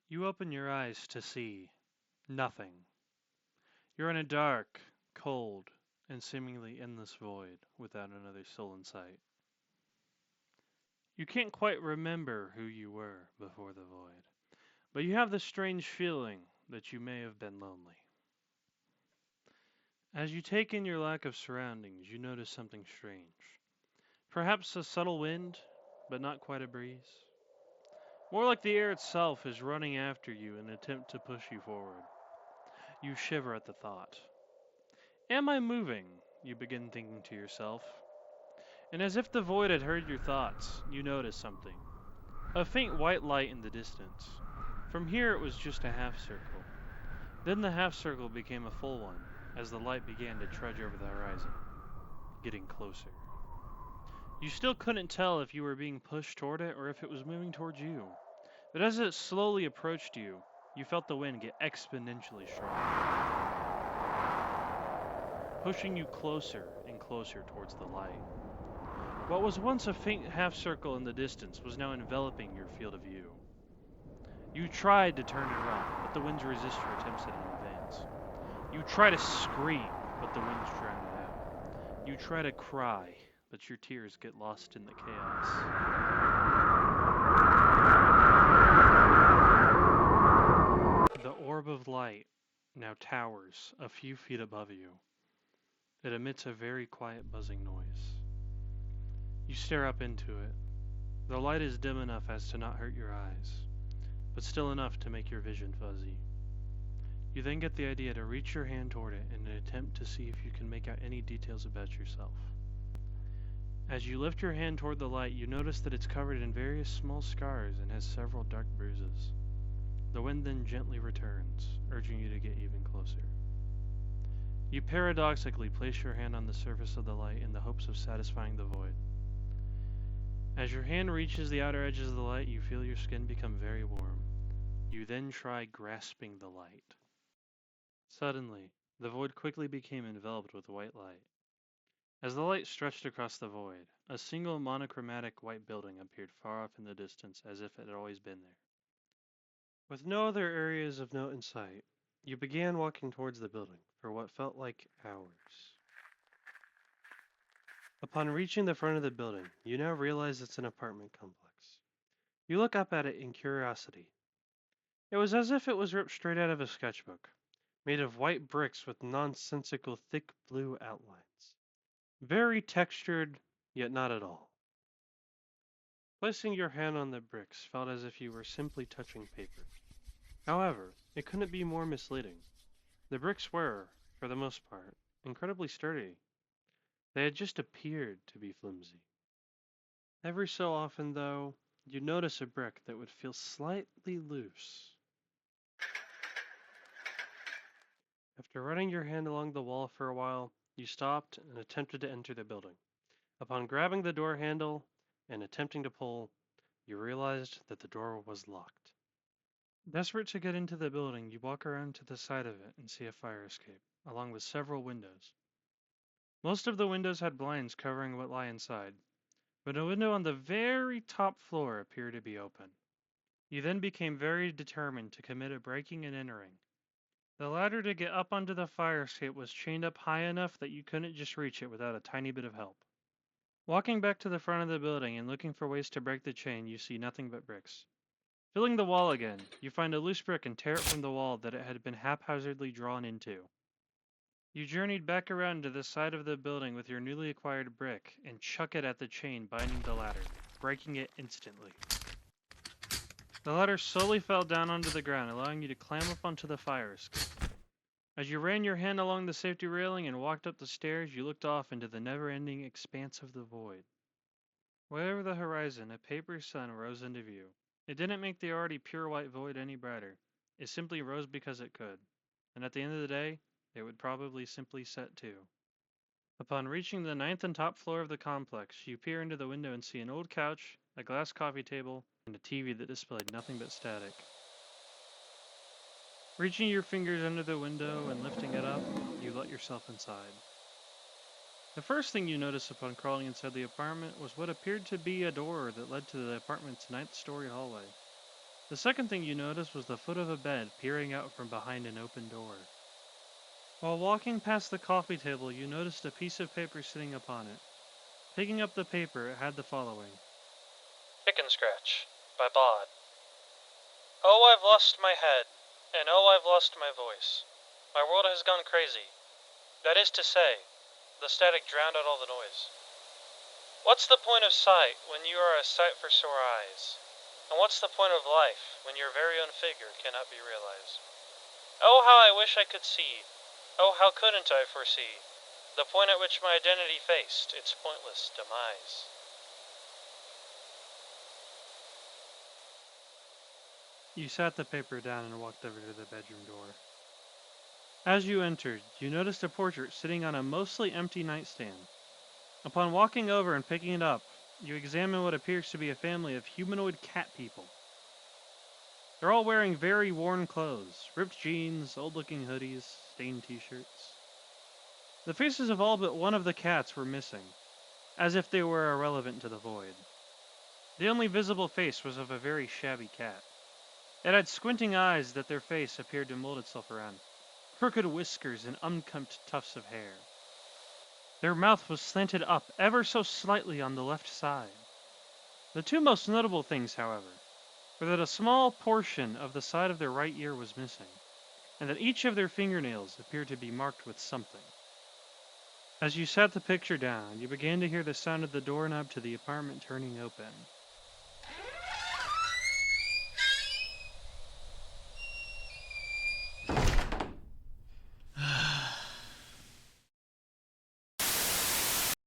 You open your eyes to see nothing. You're in a dark, cold, and seemingly endless void without another soul in sight. You can't quite remember who you were before the void, but you have the strange feeling that you may have been lonely. As you take in your lack of surroundings, you notice something strange. Perhaps a subtle wind, but not quite a breeze. More like the air itself is running after you in an attempt to push you forward. You shiver at the thought. Am I moving? You begin thinking to yourself. And as if the void had heard your thoughts, you notice something. A faint white light in the distance. From here it was just a half circle. Then the half circle became a full one, as the light began to trudge over the horizon, getting closer. You still couldn't tell if you were being pushed toward it or if it was moving towards you. But as it slowly approached you, you felt the wind get exponentially stronger, pushing you closer and closer towards the light. What was once a faint half circle in the distance was now enveloping your field of view. You tried to turn and run, but the winds resist your attempts at an advance. You try to scream, but the winds drown it out. You try to cry, but your tears get lost in the chaos. The orb of light now towers a few feet above you. It emits a very quiet buzzing noise. You stare up into it. The light is dim enough as to not hurt your eyes, but still enough to make your vision fuzzy. You then get the idea to reach your hand toward it in an attempt to see if you can make out any details about yourself. As you lift your hand toward the light, you notice that it's covered in various small scars and has several dark bruises. The wind then gently returns, urging you to get even closer. You paradoxically place your hand on the surface of the light in the hopes of satisfying the void. As your hand reaches the outer edges of the light, you feel your skin become very warm. You then try grasping the light. Suddenly, the void quickly became enveloped with white light. As the light stretched across the void, a single monochromatic white building appeared far off in the distance as if it had always been there. With no other areas of note in sight, you began walking towards the building for what felt like hours. Upon reaching the front of the building, you now realize it's an apartment complex. You look up at it in curiosity. It was as if it was ripped straight out of a sketchbook, made of white bricks with nonsensical thick blue outlines. Very textured, yet not at all. Placing your hand on the bricks felt as if you were simply touching paper. However, it couldn't be more misleading. The bricks were, for the most part, incredibly sturdy. They had just appeared to be flimsy. Every so often, though, you'd notice a brick that would feel slightly loose. After running your hand along the wall for a while, you stopped and attempted to enter the building. Upon grabbing the door handle and attempting to pull, you realized that the door was locked. Desperate to get into the building, you walk around to the side of it and see a fire escape, along with several windows. Most of the windows had blinds covering what lay inside, but a window on the very top floor appeared to be open. You then became very determined to commit a breaking and entering. The ladder to get up onto the fire escape was chained up high enough that you couldn't just reach it without a tiny bit of help. Walking back to the front of the building and looking for ways to break the chain, you see nothing but bricks. Filling the wall again, you find a loose brick and tear it from the wall that it had been haphazardly drawn into. You journeyed back around to the side of the building with your newly acquired brick and chuck it at the chain binding the ladder, breaking it instantly. The ladder slowly fell down onto the ground, allowing you to climb up onto the fire escape. As you ran your hand along the safety railing and walked up the stairs, you looked off into the never-ending expanse of the void. Way over the horizon, a paper sun rose into view. It didn't make the already pure white void any brighter. It simply rose because it could. And at the end of the day, it would probably simply set too. Upon reaching the ninth and top floor of the complex, you peer into the window and see an old couch, a glass coffee table, and a TV that displayed nothing but static. Reaching your fingers under the window and lifting it up, you let yourself inside. The first thing you notice upon crawling inside the apartment was what appeared to be a door that led to the apartment's ninth-story hallway. The second thing you noticed was the foot of a bed peering out from behind an open door. While walking past the coffee table, you noticed a piece of paper sitting upon it. Picking up the paper, it had the following: Chicken Scratch, by Bod. Oh, I've lost my head, and oh, I've lost my voice. My world has gone crazy. That is to say, the static drowned out all the noise. What's the point of sight when you are a sight for sore eyes? And what's the point of life when your very own figure cannot be realized? Oh, how I wish I could see, oh, how couldn't I foresee, the point at which my identity faced its pointless demise. You sat the paper down and walked over to the bedroom door. As you entered, you noticed a portrait sitting on a mostly empty nightstand. Upon walking over and picking it up, you examine what appears to be a family of humanoid cat people. They're all wearing very worn clothes, ripped jeans, old-looking hoodies, stained t-shirts. The faces of all but one of the cats were missing, as if they were irrelevant to the void. The only visible face was of a very shabby cat. It had squinting eyes that their face appeared to mold itself around, crooked whiskers and unkempt tufts of hair. Their mouth was slanted up ever so slightly on the left side. The two most notable things, however, were that a small portion of the side of their right ear was missing, and that each of their fingernails appeared to be marked with something. As you sat the picture down, you began to hear the sound of the doorknob to the apartment turning open.